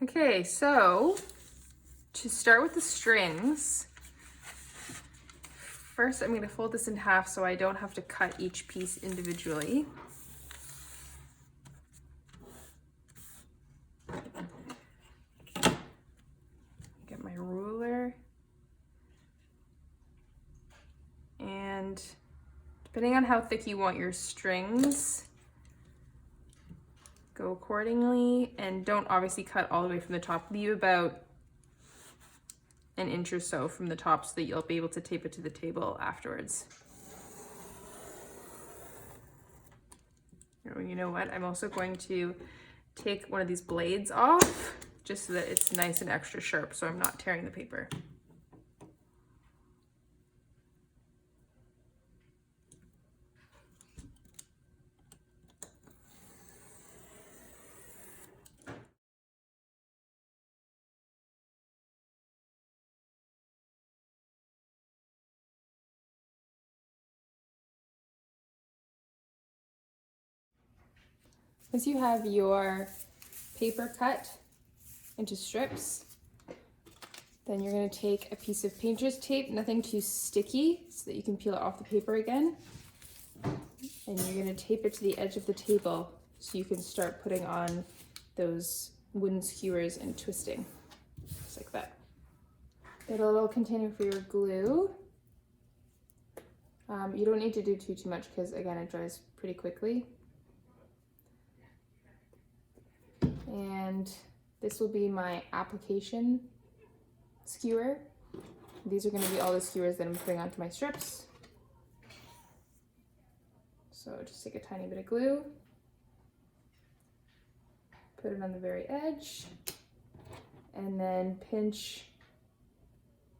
Okay, so to start with the strings, first I'm going to fold this in half so I don't have to cut each piece individually. Get my ruler. And depending on how thick you want your strings, go accordingly, and don't obviously cut all the way from the top. Leave about an inch or so from the top so that you'll be able to tape it to the table afterwards. Oh, you know what? I'm also going to take one of these blades off just so that it's nice and extra sharp so I'm not tearing the paper. Once you have your paper cut into strips, then you're going to take a piece of painter's tape, nothing too sticky, so that you can peel it off the paper again. And you're going to tape it to the edge of the table so you can start putting on those wooden skewers and twisting, just like that. Get a little container for your glue. You don't need to do too much because, again, it dries pretty quickly. And this will be my application skewer. These are going to be all the skewers that I'm putting onto my strips. So just take a tiny bit of glue, put it on the very edge, and then pinch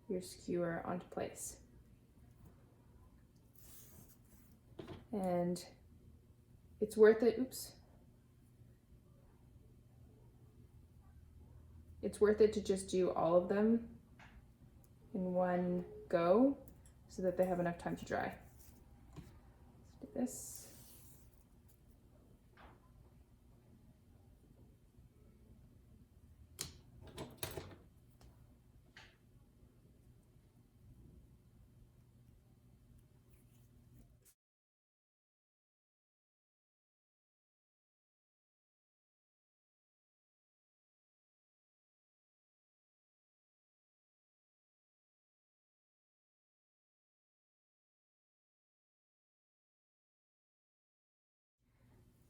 your skewer onto place. And it's worth it, it's worth it to just do all of them in one go so that they have enough time to dry. Let's do this.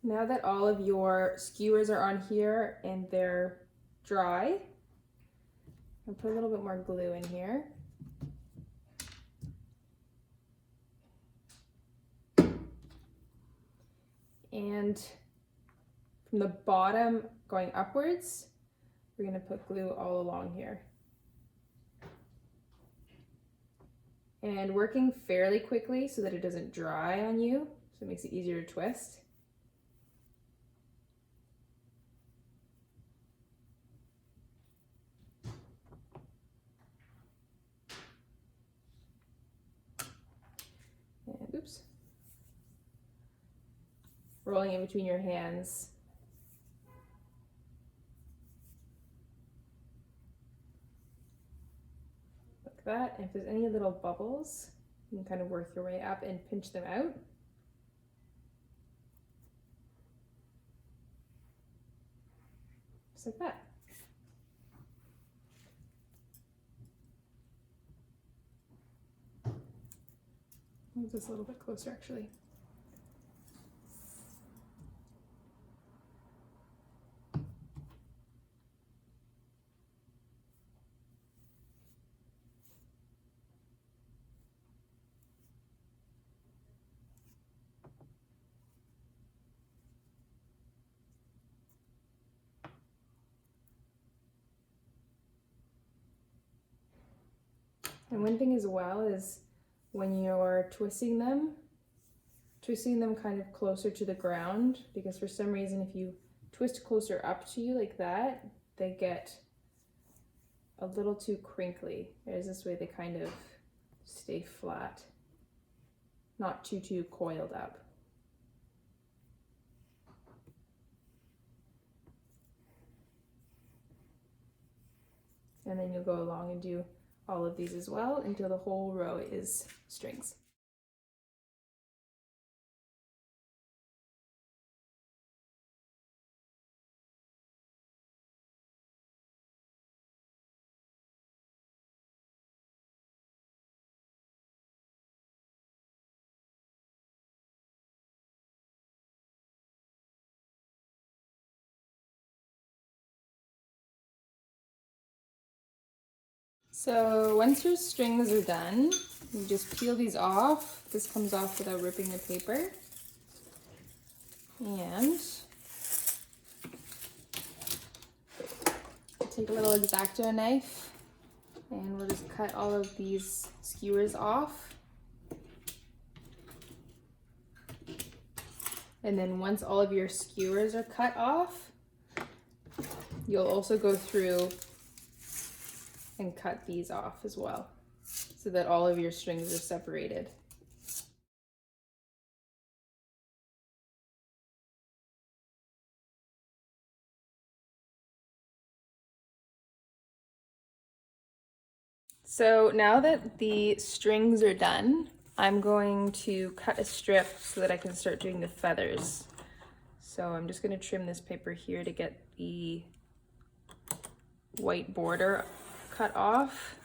Now that all of your skewers are on here and they're dry, I'll put a little bit more glue in here. And from the bottom going upwards, we're going to put glue all along here. And working fairly quickly so that it doesn't dry on you, so it makes it easier to twist. And oops. Rolling in between your hands. Like that. And if there's any little bubbles, you can kind of work your way up and pinch them out. Just like that. Move this a little bit closer actually. And one thing as well is when you're twisting them kind of closer to the ground, because for some reason if you twist closer up to you like that, they get a little too crinkly. Whereas this way they kind of stay flat, not too coiled up. And then you'll go along and do all of these as well until the whole row is strings. So once your strings are done, you just peel these off. This comes off without ripping the paper. And take a little X-Acto knife and we'll just cut all of these skewers off. And then once all of your skewers are cut off, you'll also go through and cut these off as well, so that all of your strings are separated. So now that the strings are done, I'm going to cut a strip so that I can start doing the feathers. So I'm just going to trim this paper here to get the white border cut off.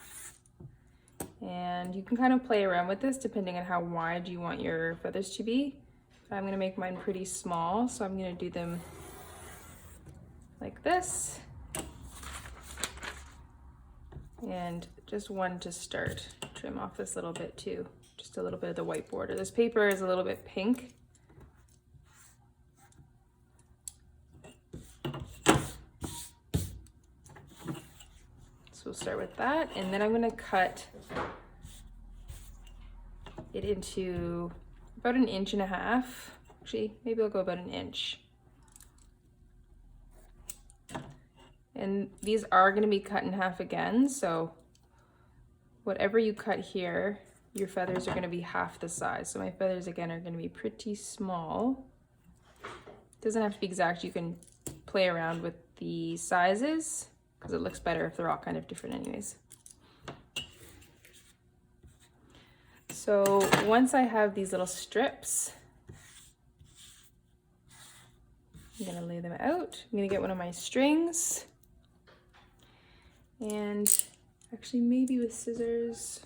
And you can kind of play around with this depending on how wide you want your feathers to be. I'm going to make mine pretty small, so I'm going to do them like this. And just one to start. Trim off this little bit too, just a little bit of the white border. This paper is a little bit pink. So we'll start with that, and then I'm going to cut it into about 1.5 inches. Actually, maybe I'll go about 1 inch. And these are going to be cut in half again, so whatever you cut here, your feathers are going to be half the size. So my feathers again are going to be pretty small. It doesn't have to be exact. You can play around with the sizes because it looks better if they're all kind of different anyways. So once I have these little strips, I'm going to lay them out. I'm going to get one of my strings and actually maybe with scissors,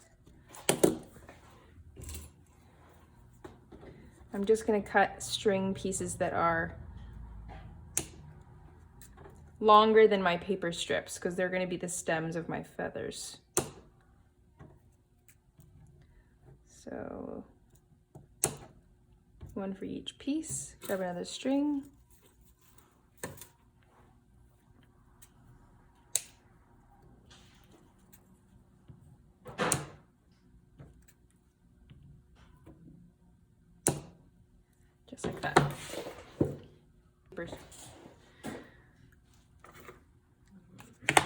I'm just going to cut string pieces that are longer than my paper strips because they're going to be the stems of my feathers. So one for each piece. Grab another string. Just like that.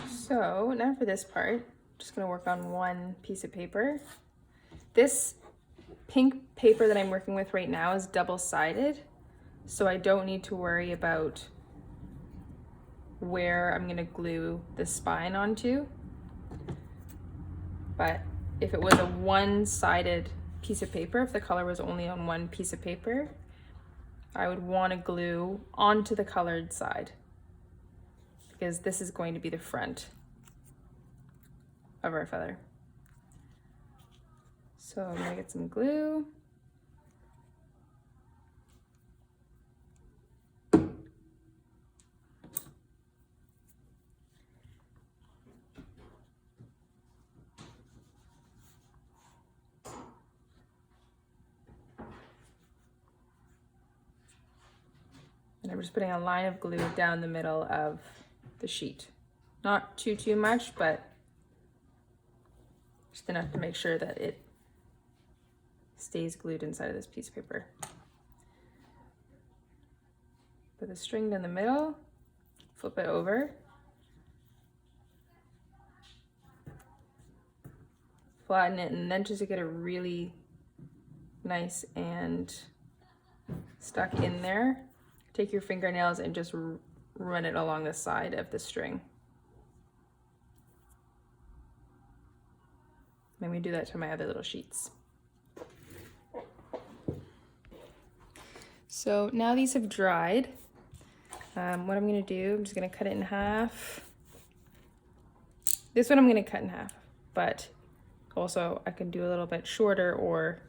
So now for this part, I'm just going to work on one piece of paper. This pink paper that I'm working with right now is double-sided, so I don't need to worry about where I'm going to glue the spine onto. But if it was a one-sided piece of paper, if the color was only on one piece of paper, I would want to glue onto the colored side because this is going to be the front of our feather. So I'm going to get some glue. And I'm just putting a line of glue down the middle of the sheet. Not too much, but just enough to make sure that it stays glued inside of this piece of paper. Put the string down the middle, flip it over, flatten it, and then just to get it really nice and stuck in there, take your fingernails and just run it along the side of the string. I'm gonna do that to my other little sheets. So now these have dried. What I'm gonna do, I'm just gonna cut it in half. This one I'm gonna cut in half, but also I can do a little bit shorter, or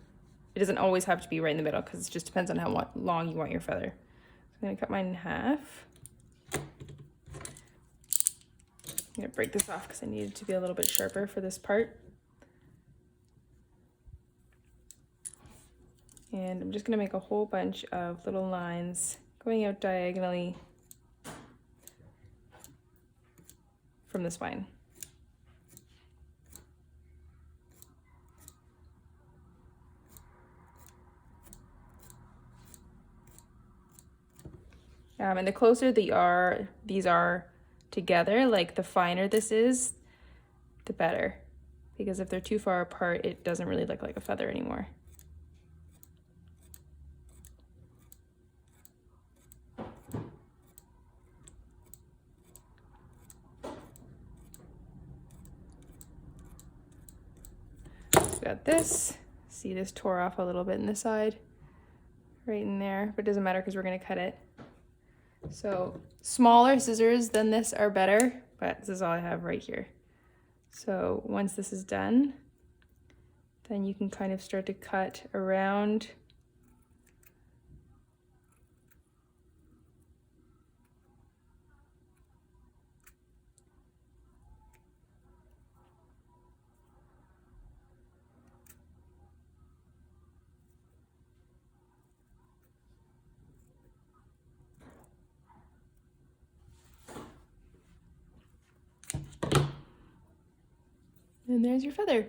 it doesn't always have to be right in the middle because it just depends on how long you want your feather. So I'm gonna cut mine in half. I'm gonna break this off because I need it to be a little bit sharper for this part. And I'm just gonna make a whole bunch of little lines going out diagonally from the spine. And the closer these are together, like the finer this is, the better. Because if they're too far apart, it doesn't really look like a feather anymore. Got this. See, this tore off a little bit in the side, right in there, but it doesn't matter because we're gonna cut it. So smaller scissors than this are better, but this is all I have right here. So once this is done, then you can kind of start to cut around. And there's your feather.